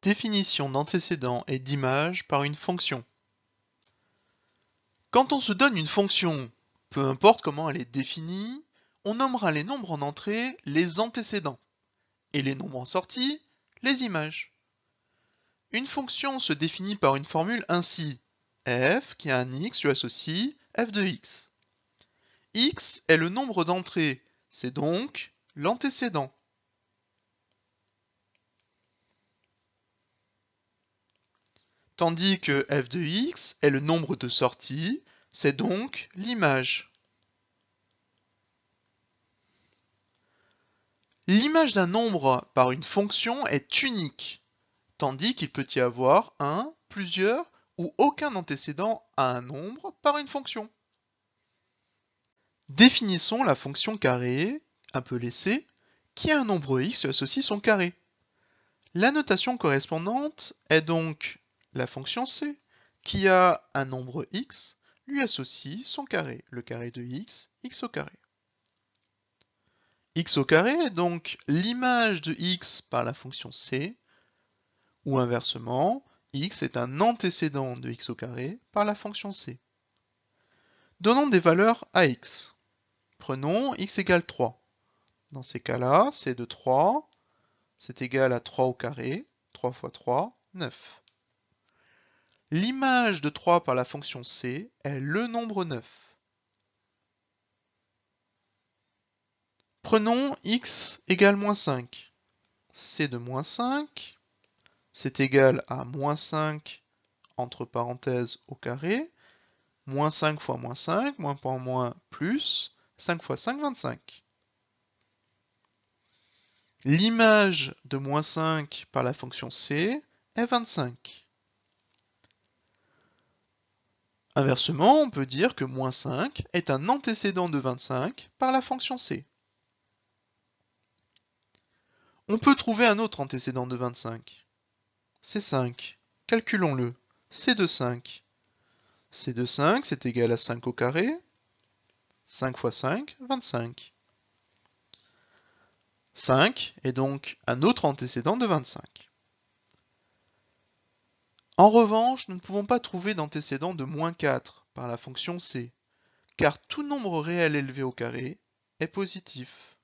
Définition d'antécédent et d'image par une fonction. Quand on se donne une fonction, peu importe comment elle est définie, on nommera les nombres en entrée les antécédents et les nombres en sortie les images. Une fonction se définit par une formule ainsi: f qui a un x lui associe f de x. X est le nombre d'entrées, c'est donc l'antécédent. Tandis que f de x est le nombre de sorties, c'est donc l'image. L'image d'un nombre par une fonction est unique, tandis qu'il peut y avoir un, plusieurs ou aucun antécédent à un nombre par une fonction. Définissons la fonction carré, appelée c, qui a un nombre x lui associe son carré. La notation correspondante est donc la fonction c, qui a un nombre x, lui associe son carré, le carré de x, x au carré. X au carré est donc l'image de x par la fonction c, ou inversement, x est un antécédent de x au carré par la fonction c. Donnons des valeurs à x. Prenons x égale 3. Dans ces cas-là, c de 3, c'est égal à 3 au carré, 3 fois 3, 9. L'image de 3 par la fonction c est le nombre 9. Prenons x égale moins 5. c de moins 5, c'est égal à moins 5 entre parenthèses au carré, moins 5 fois moins 5, moins par moins plus, 5 fois 5, 25. L'image de moins 5 par la fonction c est 25. Inversement, on peut dire que moins 5 est un antécédent de 25 par la fonction c. On peut trouver un autre antécédent de 25. C'est 5. Calculons-le. c de 5. c de 5, c'est égal à 5 au carré. 5 fois 5, 25. 5 est donc un autre antécédent de 25. En revanche, nous ne pouvons pas trouver d'antécédent de moins 4 par la fonction c, car tout nombre réel élevé au carré est positif.